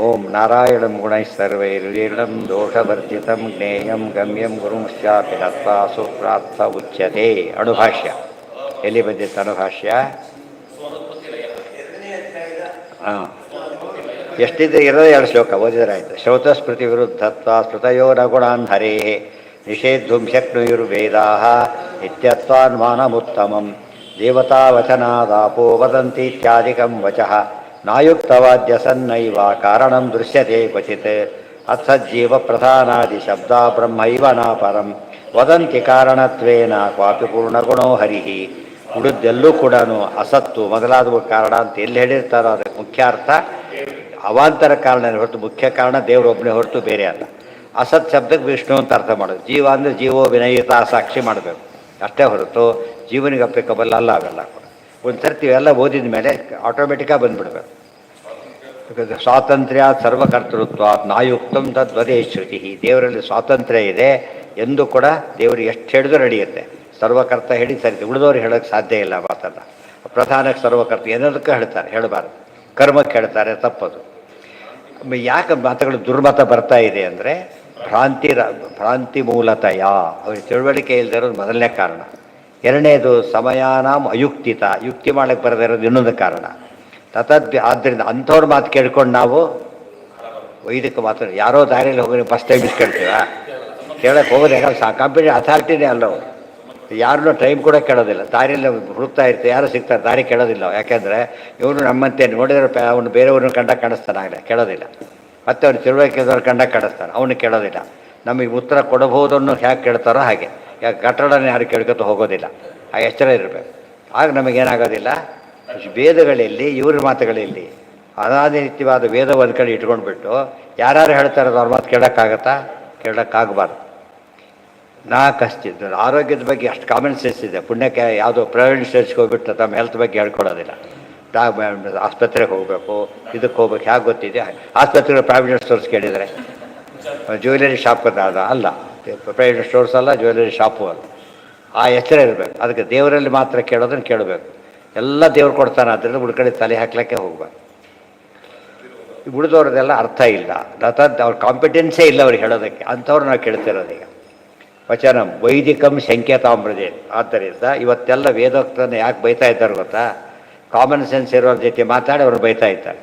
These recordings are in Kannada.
ಓಂ ನಾರಾಯಣಂ ಗುಣೈಃ ಸರ್ವೈರ್ವೀರ್ಣಂ ದೋಷವರ್ಜಿತಂ ಜ್ಞೇಯಂ ಗಮ್ಯಂ ಗುರುಂಶ್ಚಾಪಿ ನತ್ವಾ ಸುಪ್ರಾರ್ಥ ಉಚ್ಯತೆ. ಅಣುಭಾಷ್ಯ ಎಲ್ಲಿ ಬಂದಿತ್ತು ಅಣುಭಾಷ್ಯ? ಹಾಂ, ಎಷ್ಟಿದೆ ಇರೋದು ಎರಡು ಶ್ಲೋಕ ಓದಿದರಾಯಿತು. ಶ್ರೌತಸ್ಮೃತಿ ವಿರುದ್ಧತ್ವ ಸ್ಮೃತಯೋ ನ ಗುಣಾನ್ ಹರೇ ನಿಷೇಧುಂ ಶಕ್ನುಯುರ್ವೇದಾ ಇತ್ಯತ್ವಾನ್ಮಾನಮುತ್ತಮಂ ದೇವತಾವಚನಾದಾಪೋ ವದಂತಿ ಇತ್ಯಾದಿಕಂ ವಚಃ ನಾಯುಕ್ತವಾದ್ಯ ಸನ್ನೈವ ಕಾರಣಂ ದೃಶ್ಯತೆ ಕ್ವಚಿತ್ ಅತ್ಸಜ್ಜೀವ ಪ್ರಧಾನಾದಿ ಶಬ್ದ ಬ್ರಹ್ಮೈವ ನಾಪರಂ ವದಂತಿ ಕಾರಣತ್ವೇನ ಕ್ವಾಪಿ ಪೂರ್ಣಗುಣೋ ಹರಿಹಿ. ಉಳಿದೆಲ್ಲೂ ಕೂಡ ಅಸತ್ತು ಮೊದಲಾದವು ಕಾರಣ ಅಂತ ಎಲ್ಲಿ ಹೇಳಿರ್ತಾರೋ ಅದಕ್ಕೆ ಮುಖ್ಯ ಅರ್ಥ ಅವಾಂತರ ಕಾರಣ ಹೊರತು ಮುಖ್ಯ ಕಾರಣ ದೇವರೊಬ್ಬನೇ ಹೊರತು ಬೇರೆ ಅಲ್ಲ. ಅಸತ್ ಶಬ್ದಕ್ಕೆ ವಿಷ್ಣು ಅಂತ ಅರ್ಥ ಮಾಡೋದು. ಜೀವ ಅಂದರೆ ಜೀವೋ ವಿನಯಿತ ಸಾಕ್ಷಿ ಮಾಡಬೇಕು ಅಷ್ಟೇ ಹೊರತು ಜೀವನಿಗೆ ಅಪ್ಲಿಕಬಲ್ ಅಲ್ಲ ಅವೆಲ್ಲ ಕೂಡ. ಒಂದು ಸರ್ತಿ ಇವೆಲ್ಲ ಓದಿದ ಮೇಲೆ ಆಟೋಮೆಟಿಕ್ಕಾಗಿ ಬಂದುಬಿಡ್ಬೇಕು. ಸ್ವಾತಂತ್ರ್ಯ ಸರ್ವಕರ್ತೃತ್ವ ನಾಯುಕ್ತಂ ತದ್ವದೇ ಶ್ರುತಿ. ದೇವರಲ್ಲಿ ಸ್ವಾತಂತ್ರ್ಯ ಇದೆ ಎಂದು ಕೂಡ ದೇವರಿಗೆ ಎಷ್ಟು ಹೇಳಿದ್ರು ನಡೆಯುತ್ತೆ. ಸರ್ವಕರ್ತ ಹೇಳಿ ಸರಿ, ಉಳಿದವ್ರಿಗೆ ಹೇಳೋಕ್ಕೆ ಸಾಧ್ಯ ಇಲ್ಲ ಮಾತಲ್ಲ. ಪ್ರಧಾನಕ್ಕೆ ಸರ್ವಕರ್ತ ಏನದಕ್ಕೆ ಹೇಳ್ತಾರೆ, ಹೇಳಬಾರ್ದು. ಕರ್ಮಕ್ಕೆ ಹೇಳ್ತಾರೆ, ತಪ್ಪದು. ಯಾಕೆ ಮಾತುಗಳು ದುರ್ಮತ ಬರ್ತಾ ಇದೆ ಅಂದರೆ ಭ್ರಾಂತಿ ಮೂಲತಯ ಅವ್ರಿಗೆ ತಿಳುವಳಿಕೆ ಇಲ್ಲದೆ ಇರೋದು ಮೊದಲನೇ ಕಾರಣ. ಎರಡನೇದು ಸಮಯಾನಾಂ ಅಯುಕ್ತಿತ, ಯುಕ್ತಿ ಮಾಡಕ್ಕೆ ಬರದೇ ಇರೋದು ಇನ್ನೊಂದು ಕಾರಣ. ಆದ್ದರಿಂದ ಅಂಥವ್ರ ಮಾತು ಕೇಳ್ಕೊಂಡು ನಾವು ವೈದಿಕ ಮಾತು ಯಾರೋ ದಾರಿಯಲ್ಲಿ ಹೋಗಿ ಫಸ್ಟ್ ಟೈಮ್ ಇಸ್ಕೊಳ್ತೀವ ಕೇಳಕ್ಕೆ ಹೋಗೋದು. ಯಾಕಂದ್ರೆ ಕಂಪ್ಯೂಟರ್ ಅಥಾರಿಟಿನೇ ಅಲ್ಲವು. ಯಾರನ್ನೂ ಟೈಮ್ ಕೂಡ ಕೇಳೋದಿಲ್ಲ. ದಾರಿಯಲ್ಲಿ ಹುಡುಕ್ತಾ ಇರ್ತೀವಿ, ಯಾರು ಸಿಗ್ತಾರೆ, ದಾರಿ ಕೇಳೋದಿಲ್ಲ. ಯಾಕೆಂದರೆ ಇವನು ನಮ್ಮಂತೆ ನೋಡಿದ್ರೆ ಅವನು ಬೇರೆಯವ್ರನ್ನ ಕಂಡಾಗ ಕಾಣಿಸ್ತಾನೆ, ಆಗಲೇ ಕೇಳೋದಿಲ್ಲ. ಮತ್ತು ಅವ್ನು ತಿಳುವಳಿಕೆದವ್ರು ಕಂಡಾಗ ಕಾಣಿಸ್ತಾನೆ, ಅವನು ಕೇಳೋದಿಲ್ಲ. ನಮಗೆ ಉತ್ತರ ಕೊಡಬಹುದು ಅನ್ನೋ ಹೇಗೆ ಕೇಳ್ತಾರೋ ಹಾಗೆ. ಯಾಕೆ ಕಟ್ಟಡನ ಯಾರು ಕೇಳ್ಕೊತ ಹೋಗೋದಿಲ್ಲ. ಆ ಎಚ್ಚರ ಇರಬೇಕು. ಆಗ ನಮಗೇನಾಗೋದಿಲ್ಲ. ವೇದಗಳಲ್ಲಿ ಇವ್ರ ಮಾತುಗಳಲ್ಲಿ ಅನಾದಿತ್ಯವಾದ ವೇದ ಒಂದು ಕಡೆ ಇಟ್ಕೊಂಡ್ಬಿಟ್ಟು ಯಾರು ಹೇಳ್ತಾರೋದು ಅವ್ರ ಮಾತು ಕೇಳೋಕ್ಕಾಗತ್ತಾ? ಕೇಳೋಕ್ಕಾಗಬಾರ್ದು. ನಾ ಕಷ್ಟಿದ್ದು ಆರೋಗ್ಯದ ಬಗ್ಗೆ ಅಷ್ಟು ಕಾಮನ್ ಸೆನ್ಸ್ ಇದೆ. ಪುಣ್ಯಕ್ಕೆ ಯಾವುದೋ ಪ್ರೈವೇಟ್ ಸ್ಟೇಜ್ಗೆ ಹೋಗ್ಬಿಟ್ಟು ತಮ್ಮ ಹೆಲ್ತ್ ಬಗ್ಗೆ ಹೇಳ್ಕೊಡೋದಿಲ್ಲ. ಆಸ್ಪತ್ರೆಗೆ ಹೋಗಬೇಕು, ಇದಕ್ಕೆ ಹೋಗ್ಬೇಕು, ಹೇಗೆ ಗೊತ್ತಿದೆ. ಆಸ್ಪತ್ರೆಗಳು ಪ್ರೈವೇಟ್ ಸ್ಟೋರ್ಸ್ ಕೇಳಿದರೆ ಜ್ಯುವೆಲರಿ ಶಾಪ್ ಅಲ್ಲ, ಪ್ರೈವೇಟ್ ಸ್ಟೋರ್ಸ್ ಅಲ್ಲ, ಜ್ಯುವೆಲರಿ ಶಾಪು ಅಲ್ಲ. ಆ ಎಚ್ಚರ ಇರಬೇಕು. ಅದಕ್ಕೆ ದೇವರಲ್ಲಿ ಮಾತ್ರ ಕೇಳೋದನ್ನು ಕೇಳಬೇಕು. ಎಲ್ಲ ದೇವ್ರು ಕೊಡ್ತಾನೆ, ಅದರಿಂದ ಉಳ್ಕಡೆ ತಲೆ ಹಾಕ್ಲಿಕ್ಕೆ ಹೋಗ್ಬಾರ್ದು. ಉಳಿದವ್ರದ್ದೆಲ್ಲ ಅರ್ಥ ಇಲ್ಲ, ಅವ್ರ ಕಾಂಪಿಟೆನ್ಸೇ ಇಲ್ಲ ಅವ್ರಿಗೆ ಹೇಳೋದಕ್ಕೆ. ಅಂಥವ್ರು ನಾವು ಕೇಳ್ತಿರೋದೀಗ. ವಚನಂ ವೈದಿಕಂ ಸಂಕೇತಾಮೃಜೆ. ಆದ್ದರಿಂದ ಇವತ್ತೆಲ್ಲ ವೇದೋಕ್ತನ ಯಾಕೆ ಬೈತಾ ಇದ್ದಾರೆ ಗೊತ್ತಾ? ಕಾಮನ್ ಸೆನ್ಸ್ ಇರೋರ ಜೊತೆ ಮಾತಾಡಿ ಅವ್ರು ಬೈತಾ ಇದ್ದಾರೆ.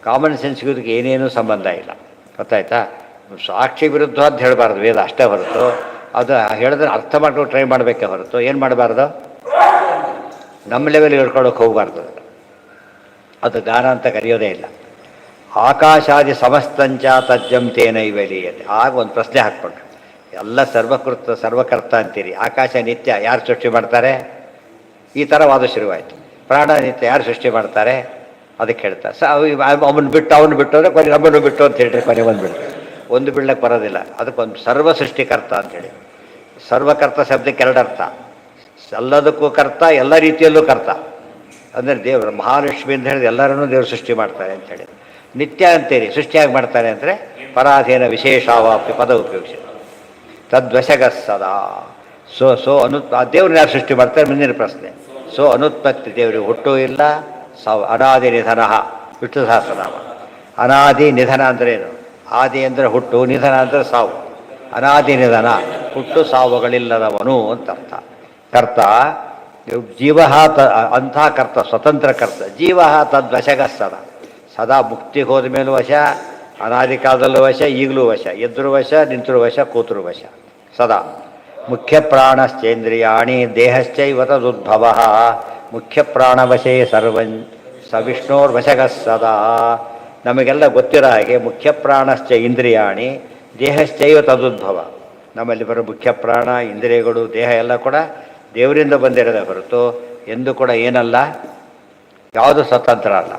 ಕಾಮನ್ ಸೆನ್ಸ್ಗೆ ಇದಕ್ಕೆ ಏನೇನೂ ಸಂಬಂಧ ಇಲ್ಲ, ಗೊತ್ತಾಯ್ತಾ? ಸಾಕ್ಷಿ ವಿರುದ್ಧ ಅಂತ ಹೇಳಬಾರ್ದು ವೇದ, ಅಷ್ಟೇ ಹೊರತು ಅದು ಹೇಳಿದ್ರೆ ಅರ್ಥ ಮಾಡ್ಕೊಂಡು ಟ್ರೈ ಮಾಡಬೇಕೇ ಹೊರತು ಏನು ಮಾಡಬಾರ್ದು, ನಮ್ಮ ಲೆವೆಲ್ಗೆ ಹೇಳ್ಕೊಳ್ಳೋಕೆ ಹೋಗಬಾರ್ದು. ಅದು ಜ್ಞಾನ ಅಂತ ಕರೆಯೋದೇ ಇಲ್ಲ. ಆಕಾಶಾದಿ ಸಮಸ್ತಂಚ ತಜ್ಜಂ ತೇನೈವಲೀಯತೆ. ಆಗ ಒಂದು ಪ್ರಶ್ನೆ ಹಾಕ್ಕೊಂಡು ಎಲ್ಲ ಸರ್ವಕರ್ತ ಅಂತೀರಿ, ಆಕಾಶ ನಿತ್ಯ ಯಾರು ಸೃಷ್ಟಿ ಮಾಡ್ತಾರೆ? ಈ ಥರ ವಾದ ಶುರುವಾಯಿತು. ಪ್ರಾಣ ನಿತ್ಯ ಯಾರು ಸೃಷ್ಟಿ ಮಾಡ್ತಾರೆ? ಅದಕ್ಕೆ ಹೇಳ್ತಾರೆ. ಅವನು ಬಿಟ್ಟು ಅಂದರೆ ಕೊನೆ ನಮ್ಮನ್ನು ಬಿಟ್ಟು ಅಂತ ಹೇಳಿದ್ರೆ ಕೊನೆ ಒಂದು ಬಿಡ್ಲಕ್ಕೆ ಬರೋದಿಲ್ಲ. ಅದಕ್ಕೊಂದು ಸರ್ವ ಸೃಷ್ಟಿಕರ್ತ ಅಂಥೇಳಿ. ಸರ್ವಕರ್ತ ಶಬ್ದಕ್ಕೆ ಎರಡು ಅರ್ಥ. ಎಲ್ಲದಕ್ಕೂ ಕರ್ತ, ಎಲ್ಲ ರೀತಿಯಲ್ಲೂ ಕರ್ತ. ಅಂದರೆ ದೇವರು ಮಹಾಲಕ್ಷ್ಮಿ ಅಂತ ಹೇಳಿದ್ರೆ ಎಲ್ಲರನ್ನೂ ದೇವರು ಸೃಷ್ಟಿ ಮಾಡ್ತಾರೆ ಅಂಥೇಳಿ. ನಿತ್ಯ ಅಂತೀರಿ, ಸೃಷ್ಟಿಯಾಗಿ ಮಾಡ್ತಾರೆ ಅಂದರೆ ಪರಾಧೀನ ವಿಶೇಷಾವಾಪ್ತಿ ಪದ ಉಪಯೋಗಿಸಿ ತದ್ವಶಗ ಸದಾ. ಆ ದೇವ್ರನ್ನ ಯಾರು ಸೃಷ್ಟಿ ಮಾಡ್ತಾರೆ? ಮುಂದಿನ ಪ್ರಶ್ನೆ. ಅನುತ್ಪತ್ತಿ, ದೇವರಿಗೆ ಹುಟ್ಟು ಇಲ್ಲ. ಅನಾದಿ ನಿಧನ, ವಿಷ್ಣು ಸಹಸ್ರನಾಮ. ಅನಾದಿ ನಿಧನ ಅಂದರೆ ಏನು? ಆದಿ ಅಂದರೆ ಹುಟ್ಟು, ನಿಧನ ಅಂದರೆ ಸಾವು. ಅನಾದಿ ನಿಧನ, ಹುಟ್ಟು ಸಾವುಗಳಿಲ್ಲದವನು ಅಂತ ಅರ್ಥ. ಕರ್ತ ಜೀವ ಅಂಥ ಕರ್ತ, ಸ್ವತಂತ್ರ ಕರ್ತ. ಜೀವ ತದ್ವಶಗ ಸದಾ ಮುಕ್ತಿಗೆ ಹೋದ ಮೇಲೂ ವಶ, ಅನಾದಿ ಕಾಲದಲ್ಲೂ ವಶ, ಈಗಲೂ ವಶ. ಎದ್ರು ವಶ, ನಿಂತರು ವಶ, ಕೂತರು ವಶ. ಸದಾ ಮುಖ್ಯ ಪ್ರಾಣಶ್ಚೇಂದ್ರಿಯಾಣಿ ದೇಹಶ್ಚೈವ ತದುದ್ಭವ ಮುಖ್ಯ ಪ್ರಾಣವಶೇ ಸರ್ವಂ ಸವಿಷ್ಣೋರ್ವಶಗ ಸದಾ. ನಮಗೆಲ್ಲ ಗೊತ್ತಿರೋ ಹಾಗೆ ಮುಖ್ಯ ಪ್ರಾಣಶ್ಚ ಇಂದ್ರಿಯಾಣಿ ದೇಹಶ್ಚೈವ ತದುದ್ಭವ. ನಮ್ಮಲ್ಲಿ ಬರೋ ಮುಖ್ಯ ಪ್ರಾಣ, ಇಂದ್ರಿಯಗಳು, ದೇಹ ಎಲ್ಲ ಕೂಡ ದೇವರಿಂದ ಬಂದಿರೋದೇ ಹೊರತು ಎಂದು ಕೂಡ ಏನಲ್ಲ, ಯಾವುದು ಸ್ವತಂತ್ರ ಅಲ್ಲ.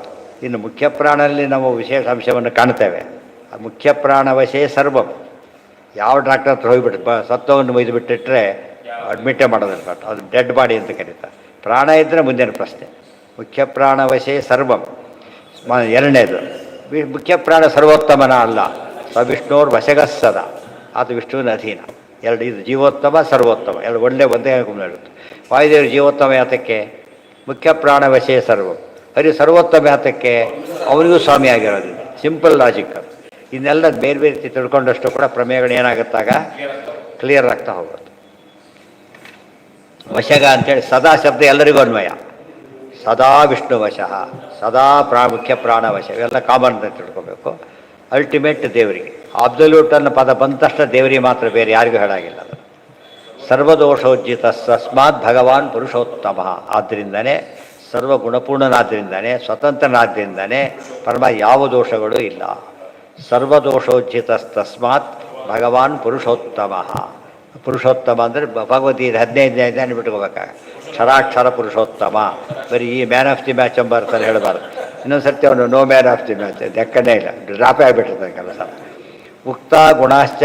ಇನ್ನು ಮುಖ್ಯ ಪ್ರಾಣದಲ್ಲಿ ನಾವು ವಿಶೇಷ ಅಂಶವನ್ನು ಕಾಣ್ತೇವೆ. ಆ ಮುಖ್ಯ ಪ್ರಾಣವಶೇ ಸರ್ವಂ. ಯಾವ ಡಾಕ್ಟರ್ ಹತ್ರ ಹೋಗಿಬಿಟ್ಟು ಸತ್ವವನ್ನು ಒಯ್ದುಬಿಟ್ಟಿಟ್ರೆ ಅಡ್ಮಿಟೇ ಮಾಡೋದಿಲ್ಲ, ಅದು ಡೆಡ್ ಬಾಡಿ ಅಂತ ಕರೀತಾರೆ. ಪ್ರಾಣ ಇದ್ದರೆ ಮುಂದಿನ ಪ್ರಶ್ನೆ. ಮುಖ್ಯ ಪ್ರಾಣವಶೇ ಸರ್ವಂ. ಎರಡನೇದು, ಮುಖ್ಯ ಪ್ರಾಣ ಸರ್ವೋತ್ತಮನ ಅಲ್ಲ, ಸವಿಷ್ಣುರ್ ವಶಗಸ್ಸದ, ಅದು ವಿಷ್ಣುವಿನ ಅಧೀನ. ಎರಡು, ಇದು ಜೀವೋತ್ತಮ ಸರ್ವೋತ್ತಮ, ಎರಡು ಒಂದೇ ಹೇಳುತ್ತೆ. ವಾಯುದೇವರು ಜೀವೋತ್ತಮ ಯಾತಕ್ಕೆ? ಮುಖ್ಯ ಪ್ರಾಣವಶೇ ಸರ್ವಂ. ಹರಿ ಸರ್ವೋತ್ತಮ ಯಾತಕ್ಕೆ? ಅವನಿಗೂ ಸ್ವಾಮಿ ಆಗಿರೋದಿಲ್ಲ. ಸಿಂಪಲ್ ಲಾಜಿಕ್ ಅದು. ಇನ್ನೆಲ್ಲ ಬೇರೆ ಬೇರೆ ರೀತಿ ತಿಳ್ಕೊಂಡಷ್ಟು ಕೂಡ ಪ್ರಮೇಯಗಳು ಏನಾಗುತ್ತಾಗ ಕ್ಲಿಯರ್ ಆಗ್ತಾ ಹೋಗುತ್ತೆ. ವಶಗ ಅಂತೇಳಿ ಸದಾ ಶಬ್ದ ಎಲ್ಲರಿಗೂ ಅನ್ವಯ. ಸದಾ ವಿಷ್ಣು ವಶಃ, ಸದಾ ಮುಖ್ಯ ಪ್ರಾಣ ವಶ, ಇವೆಲ್ಲ ಕಾಮನ್ ಅಂತ ತಿಳ್ಕೊಬೇಕು. ಅಲ್ಟಿಮೇಟ್ ದೇವರಿಗೆ. ಅಬ್ಸಲ್ಯೂಟ್ ಅನ್ನೋ ಪದ ಬಂದ ತಕ್ಷಣ ದೇವರಿಗೆ ಮಾತ್ರ, ಬೇರೆ ಯಾರಿಗೂ ಹೇಳಾಗಿಲ್ಲ ಅದು. ಸರ್ವದೋಷೋಜ್ಜಿತ ತಸ್ಮಾತ್ ಭಗವಾನ್ ಪುರುಷೋತ್ತಮ. ಆದ್ದರಿಂದನೇ ಸರ್ವಗುಣಪೂರ್ಣನಾದ್ದರಿಂದನೇ, ಸ್ವತಂತ್ರನಾದ್ದರಿಂದನೇ ಪರಮ ಯಾವ ದೋಷಗಳು ಇಲ್ಲ. ಸರ್ವದೋಷೋಜ್ಜಿತ ತಸ್ಮಾತ್ ಭಗವಾನ್ ಪುರುಷೋತ್ತಮ. ಪುರುಷೋತ್ತಮ ಅಂದರೆ ಭಗವದ್ಗೀತೆ 15ನೇ ಬಿಟ್ಕೋಬೇಕಾಗ ಕ್ಷರಾಕ್ಷರ ಪುರುಷೋತ್ತಮ. ಬರೀ ಈ ಮ್ಯಾನ್ ಆಫ್ ದಿ ಮ್ಯಾಚ್ ಎಂಬರ್ತಾರೆ ಹೇಳಬಾರ್ದು. ಇನ್ನೊಂದು ಸರ್ತಿ ಅವನು no man of the match ಲೆಕ್ಕನೇ ಇಲ್ಲ, ಡ್ರಾಪೇ ಆಗಿಬಿಟ್ಟಿರ್ತಾರೆ ಕೆಲಸ. ಉಕ್ತ ಗುಣಾಶ್ಚ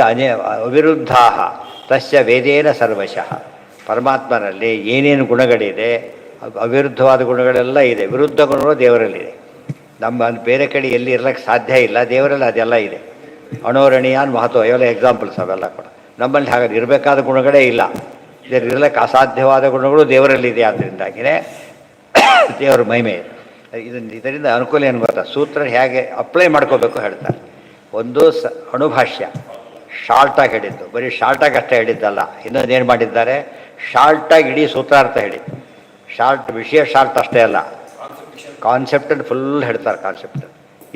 ಅವಿರುದ್ಧಾ ತಸ್ಯ ವೇದೇನ ಸರ್ವಶಃ. ಪರಮಾತ್ಮನಲ್ಲಿ ಏನೇನು ಗುಣಗಳಿದೆ, ಅವಿರುದ್ಧವಾದ ಗುಣಗಳೆಲ್ಲ ಇದೆ. ವಿರುದ್ಧ ಗುಣಗಳು ದೇವರಲ್ಲಿದೆ. ನಮ್ಮ ಬೇರೆ ಕಡೆ ಎಲ್ಲಿ ಇರ್ಲಿಕ್ಕೆ ಸಾಧ್ಯ ಇಲ್ಲ, ದೇವರಲ್ಲಿ ಅದೆಲ್ಲ ಇದೆ. ಅಣೋರಣೀಯಾನ್ ಮಹತ್ವ ಇವೆಲ್ಲ ಎಕ್ಸಾಂಪಲ್ಸ್ ಅವೆಲ್ಲ ಕೂಡ. ನಮ್ಮಲ್ಲಿ ಹಾಗಾಗಿ ಇರಬೇಕಾದ ಗುಣಗಳೇ ಇಲ್ಲ, ಇರಲಿಕ್ಕೆ ಅಸಾಧ್ಯವಾದ ಗುಣಗಳು ದೇವರಲ್ಲಿದೆ. ಆದ್ದರಿಂದಾಗಿಯೇ ದೇವರ ಮಹಿಮೆ ಇದೆ. ಇದರಿಂದ ಅನುಕೂಲ ಏನು ಗೊತ್ತಾ, ಸೂತ್ರ ಹೇಗೆ ಅಪ್ಲೈ ಮಾಡ್ಕೋಬೇಕು ಹೇಳ್ತಾರೆ. ಒಂದು ಅಣುಭಾಷ್ಯ ಶಾರ್ಟಾಗಿ ಹೇಳಿದ್ದು, ಬರೀ ಶಾರ್ಟಾಗಿ ಅಷ್ಟೇ ಹೇಳಿದ್ದಲ್ಲ, ಇನ್ನೊಂದೇನು ಮಾಡಿದ್ದಾರೆ, ಶಾರ್ಟಾಗಿ ಇಡೀ ಸೂತ್ರಾರ್ಥ ಹೇಳಿ. ಶಾರ್ಟ್ ವಿಷಯ ಶಾರ್ಟ್ ಅಷ್ಟೇ ಅಲ್ಲ, ಕಾನ್ಸೆಪ್ಟನ್ನು ಫುಲ್ ಹೇಳ್ತಾರೆ. ಕಾನ್ಸೆಪ್ಟ್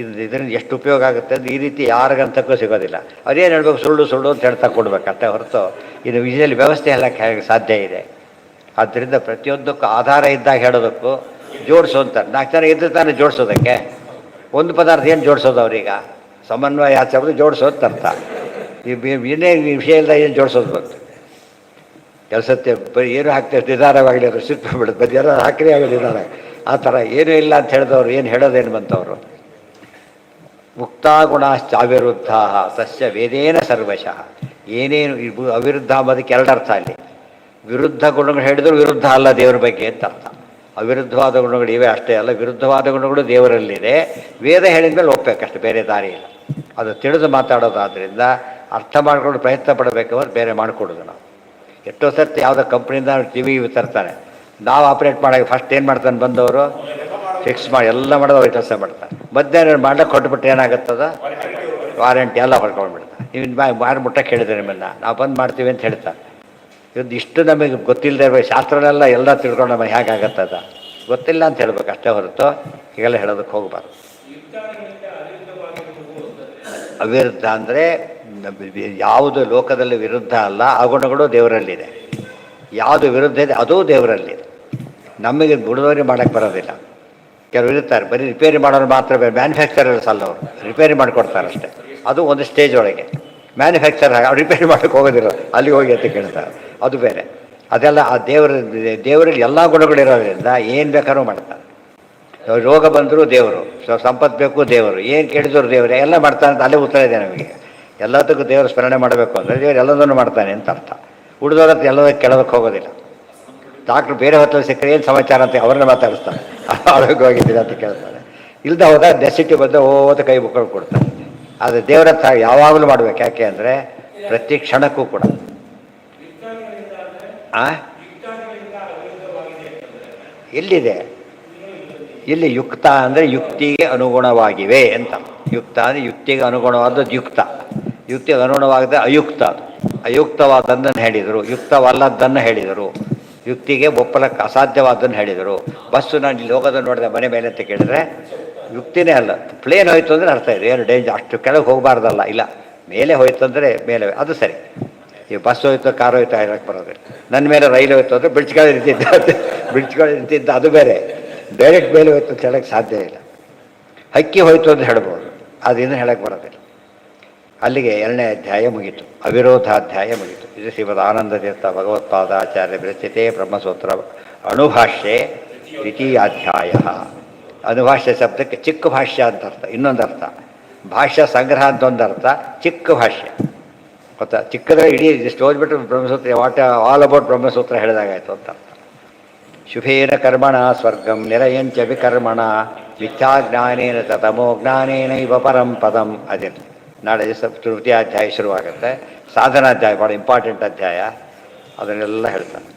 ಇದರಿಂದ ಎಷ್ಟು ಉಪಯೋಗ ಆಗುತ್ತೆ ಅಂದರೆ ಈ ರೀತಿ ಯಾರಿಗಂತಕ್ಕೂ ಸಿಗೋದಿಲ್ಲ. ಅದೇನು ಹೇಳ್ಬೇಕು, ಸುಳ್ಳು ಸುಳ್ಳು ಅಂತ ಹೇಳ್ತಾ ಕೊಡ್ಬೇಕು ಅಷ್ಟೇ ಹೊರತು ಇದು ವಿಷಯದಲ್ಲಿ ವ್ಯವಸ್ಥೆ ಹೇಳಕ್ಕೆ ಹೇಗೆ ಸಾಧ್ಯ ಇದೆ. ಆದ್ದರಿಂದ ಪ್ರತಿಯೊಂದಕ್ಕೂ ಆಧಾರ ಇದ್ದಾಗ ಹೇಳೋದಕ್ಕೂ ಜೋಡಿಸು ಅಂತಾರೆ. 4 ಜನ ಇದ್ರೆ ತಾನೇ ಜೋಡಿಸೋದಕ್ಕೆ. ಒಂದು ಪದಾರ್ಥ ಏನು ಜೋಡಿಸೋದು ಅವ್ರೀಗ, ಸಮನ್ವಯ ಆಚರಣೆ ಜೋಡಿಸೋದು ಅರ್ಥ. ಏನೇ ವಿಷಯ ಇಲ್ಲದ ಏನು ಜೋಡಿಸೋದು ಬಂತು ಕೆಲಸತ್ತೆ. ಬರೀ ಏನು ಹಾಕ್ತೇವೆ ನಿಧಾನವಾಗಲಿ ಅದು ಸಿಟ್ಟು ಬಿಡುತ್ತೆ, ಬರೀ ಯಾರು ಹಾಕಿರಿ ಆಗೋದು ನಿಧಾನ. ಆ ಥರ ಏನೂ ಇಲ್ಲ ಅಂತ ಹೇಳಿದವರು ಏನು ಹೇಳೋದೇನು ಬಂತವರು. ಮುಕ್ತಾ ಗುಣಾಶ್ಚಾವಿರುದ್ಧ ತಸ್ಯ ವೇದೇನ ಸರ್ವಶಃ. ಏನೇನು ಅವಿರುದ್ಧ ಅಂಬೋದಕ್ಕೆ 2 ಅರ್ಥ ಅಲ್ಲಿ. ವಿರುದ್ಧ ಗುಣಗಳು ಹೇಳಿದ್ರು ವಿರುದ್ಧ ಅಲ್ಲ ದೇವರ ಬಗ್ಗೆ ಅಂತ ಅರ್ಥ. ಅವಿರುದ್ಧವಾದ ಗುಣಗಳು ಇವೆ ಅಷ್ಟೇ ಅಲ್ಲ, ವಿರುದ್ಧವಾದ ಗುಣಗಳು ದೇವರಲ್ಲಿದೆ. ವೇದ ಹೇಳಿದ ಮೇಲೆ ಒಪ್ಪಬೇಕಷ್ಟೆ, ಬೇರೆ ದಾರಿ ಇಲ್ಲ. ಅದು ತಿಳಿದು ಮಾತಾಡೋದಾದ್ರಿಂದ ಅರ್ಥ ಮಾಡ್ಕೊಂಡು ಪ್ರಯತ್ನ ಪಡಬೇಕಂದ್ರೆ ಬೇರೆ ಮಾಡಿಕೊಡೋದು. ನಾವು ಎಷ್ಟೋ ಸರ್ತಿ ಯಾವುದೋ ಕಂಪ್ನಿಯಿಂದ ಟಿ ವಿ ತರ್ತಾನೆ, ನಾವು ಆಪ್ರೇಟ್ ಮಾಡೋಕೆ ಫಸ್ಟ್ ಏನು ಮಾಡ್ತಾನೆ ಬಂದವರು ಫಿಕ್ಸ್ ಮಾಡಿ ಎಲ್ಲ ಮಾಡೋದು ಅವ್ರು ಕೆಲಸ ಮಾಡ್ತಾರೆ. ಮಧ್ಯಾಹ್ನ ಮಾಡಕ್ಕೆ ಕೊಟ್ಬಿಟ್ರೆ ಏನಾಗುತ್ತದ, ವಾರಂಟಿ ಎಲ್ಲ ಹೊಡ್ಕೊಂಡ್ಬಿಡ್ತಾರೆ. ನೀವು ಮಾರು ಮುಟ್ಟಕ್ಕೆ ಹೇಳಿದ್ರೆ ನಿಮ್ಮನ್ನು ನಾವು ಬಂದು ಮಾಡ್ತೀವಿ ಅಂತ ಹೇಳ್ತಾರೆ. ಇವತ್ತು ಇಷ್ಟು ನಮಗೆ ಗೊತ್ತಿಲ್ಲದೆ ಇರಬೇಕು, ಶಾಸ್ತ್ರನೆಲ್ಲ ಎಲ್ಲ ತಿಳ್ಕೊಂಡು ನಮಗೆ ಹೇಗಾಗತ್ತದ ಗೊತ್ತಿಲ್ಲ ಅಂತ ಹೇಳ್ಬೇಕು ಅಷ್ಟೇ ಹೊರತು ಹೀಗೆಲ್ಲ ಹೇಳೋದಕ್ಕೆ ಹೋಗಬಾರ್ದು. ಅವಿರುದ್ಧ ಅಂದರೆ ಯಾವುದು ಲೋಕದಲ್ಲಿ ವಿರುದ್ಧ ಅಲ್ಲ, ಆ ಗುಣಗಳು ದೇವರಲ್ಲಿದೆ. ಯಾವುದು ವಿರುದ್ಧ ಇದೆ ಅದೂ ದೇವರಲ್ಲಿದೆ. ನಮಗೆ ಬುಡದವರಿಗೆ ಮಾಡೋಕ್ಕೆ ಬರೋದಿಲ್ಲ. ಕೆಲವರು ಇರ್ತಾರೆ ಬರೀ ರಿಪೇರಿ ಮಾಡೋರು ಮಾತ್ರ, ಬೇರೆ ಮ್ಯಾನುಫ್ಯಾಕ್ಚರರ್ಸ್ ಅಲ್ಲ ಅವರು, ರಿಪೇರಿ ಮಾಡಿಕೊಡ್ತಾರೆ ಅಷ್ಟೇ. ಅದು ಒಂದು ಸ್ಟೇಜ್ ಒಳಗೆ. ಮ್ಯಾನುಫ್ಯಾಕ್ಚರ್ ಅವ್ರು ರಿಪೇರಿ ಮಾಡೋಕ್ಕೆ ಹೋಗೋದಿಲ್ಲ, ಅಲ್ಲಿಗೆ ಹೋಗಿ ಅಂತ ಕೇಳ್ತಾರೆ, ಅದು ಬೇರೆ. ಅದೆಲ್ಲ ಆ ದೇವರಲ್ಲಿ ಎಲ್ಲ ಗುಣಗಳಿರೋದ್ರಿಂದ ಏನು ಬೇಕಾದ್ರೂ ಮಾಡ್ತಾರೆ. ರೋಗ ಬಂದರೂ ದೇವರು, ಸಂಪತ್ತು ಬೇಕು ದೇವರು, ಏನು ಕೇಳಿದ್ರು ದೇವರು, ಎಲ್ಲ ಮಾಡ್ತಾನೆ ಅಂತ ಅಲ್ಲೇ ಉತ್ತರ ಇದೆ ನಮಗೆ. ಎಲ್ಲದಕ್ಕೂ ದೇವರು ಸ್ಮರಣೆ ಮಾಡಬೇಕು ಅಂದರೆ ದೇವರು ಎಲ್ಲದನ್ನು ಮಾಡ್ತಾನೆ ಅಂತ ಅರ್ಥ. ಉಳಿದವ್ರದ್ದು ಎಲ್ಲದಕ್ಕೆ ಕೆಳದಕ್ಕೆ ಹೋಗೋದಿಲ್ಲ. ಡಾಕ್ಟ್ರು ಬೇರೆ ಹೊತ್ತಲ್ಲಿ ಸಿಕ್ಕರೆ ಏನು ಸಮಾಚಾರ ಅಂತ ಅವ್ರನ್ನ ಮಾತಾಡಿಸ್ತಾನೆ, ಆರೋಗ್ಯವಾಗಿದ್ದೀರ ಅಂತ ಕೇಳ್ತಾನೆ. ಇಲ್ಲದೆ ಹೋದಾಗ ನೆಸಿಟಿ ಬಂದು ಓದ ಕೈ ಮುಕ್ಕೊಂಡು ಕೊಡ್ತಾನೆ. ಆದರೆ ದೇವರ ಹತ್ರ ಯಾವಾಗಲೂ ಮಾಡ್ಬೇಕು. ಯಾಕೆ ಅಂದರೆ ಪ್ರತಿ ಕ್ಷಣಕ್ಕೂ ಕೂಡ ಎಲ್ಲಿದೆ, ಇಲ್ಲಿ ಯುಕ್ತ ಅಂದರೆ ಯುಕ್ತಿಗೆ ಅನುಗುಣವಾಗಿವೆ ಅಂತ. ಯುಕ್ತ ಅಂದರೆ ಯುಕ್ತಿಗೆ ಅನುಗುಣವಾದದ್ದು ಯುಕ್ತ, ಯುಕ್ತಿಗೆ ಅನುಗುಣವಾಗದೆ ಅಯುಕ್ತ. ಅದು ಅಯುಕ್ತವಾದದ್ದನ್ನು ಹೇಳಿದರು, ಯುಕ್ತವಲ್ಲದ್ದನ್ನು ಹೇಳಿದರು. ಯುಕ್ತಿಗೆ ಒಪ್ಪಲಕ್ಕೆ ಅಸಾಧ್ಯವಾದನ್ನು ಹೇಳಿದರು. ಬಸ್ಸು ನಾನು ಇಲ್ಲಿ ಹೋಗೋದನ್ನು ನೋಡಿದೆ ಮನೆ ಮೇಲೆ ಅಂತ ಕೇಳಿದ್ರೆ ಯುಕ್ತಿನೇ ಅಲ್ಲ. ಪ್ಲೇನ್ ಹೋಯ್ತು ಅಂದರೆ ಅರ್ಥ ಇದೆ, ಏನು ಡೇಂಜರ್, ಅಷ್ಟು ಕೆಳಗೆ ಹೋಗಬಾರ್ದಲ್ಲ. ಇಲ್ಲ, ಮೇಲೆ ಹೋಯ್ತು ಅಂದರೆ ಮೇಲೆ, ಅದು ಸರಿ. ಈ ಬಸ್ ಹೋಯ್ತು ಕಾರ್ ಹೋಯ್ತು ಹೇಳಕ್ಕೆ ಬರೋದಿಲ್ಲ. ನನ್ನ ಮೇಲೆ ರೈಲು ಹೋಯ್ತು ಅಂದರೆ ಬ್ರಿಡ್ಜ್ಗಳು ನಿಂತಿದ್ದ ಅದು ಬೇರೆ. ಡೈರೆಕ್ಟ್ ಮೇಲೆ ಹೋಯ್ತು ಅಂತ ಹೇಳೋಕ್ಕೆ ಸಾಧ್ಯ ಇಲ್ಲ. ಹಕ್ಕಿ ಹೋಯ್ತು ಅಂತ ಹೇಳ್ಬೋದು, ಅದನ್ನು ಹೇಳಕ್ಕೆ ಬರೋದಿಲ್ಲ. ಅಲ್ಲಿಗೆ 2ನೇ ಅಧ್ಯಾಯ ಮುಗೀತು, ಅವಿರೋಧಾಧ್ಯಾಯ ಮುಗೀತು. ಇದು ಶ್ರೀಮದ್ ಆನಂದತೀರ್ಥ ಭಗವತ್ಪಾದಾಚಾರ್ಯ ವಿರಚಿತೆ ಬ್ರಹ್ಮಸೂತ್ರ ಅಣುಭಾಷ್ಯೆ ದ್ವಿತೀಯಾಧ್ಯಾಯ. ಅನುಭಾಷ್ಯ ಶಬ್ದಕ್ಕೆ ಚಿಕ್ಕ ಭಾಷ್ಯ ಅಂತ ಅರ್ಥ, ಇನ್ನೊಂದು ಅರ್ಥ. ಭಾಷ್ಯ ಸಂಗ್ರಹ ಅಂತ ಒಂದು ಅರ್ಥ, ಚಿಕ್ಕ ಭಾಷ್ಯ ಗೊತ್ತಾ. ಚಿಕ್ಕದ್ರೆ ಇಡೀ ಇಷ್ಟು ಓದ್ಬಿಟ್ಟು ಬ್ರಹ್ಮಸೂತ್ರ ಆಲ್ ಅಬೌಟ್ ಬ್ರಹ್ಮಸೂತ್ರ ಹೇಳಿದಾಗಾಯ್ತು ಅಂತ ಅರ್ಥ. ಶುಭೇನ ಕರ್ಮಣ ಸ್ವರ್ಗಂ ನಿರಯಂಚ ವಿಕರ್ಮಣ ಮಿಥ್ಯಾಜ್ಞಾನೇನ ತಮೋ ಜ್ಞಾನೇನ ಇವ ಪರಂ ಪದಂ. ಅದಿರಲಿ. ನಾಳೆ ತೃತೀಯ ಅಧ್ಯಾಯ ಶುರುವಾಗುತ್ತೆ. ಸಾಧನಾಧ್ಯಾಯ ಭಾಳ ಇಂಪಾರ್ಟೆಂಟ್ ಅಧ್ಯಾಯ, ಅದನ್ನೆಲ್ಲ ಹೇಳ್ತಾರೆ.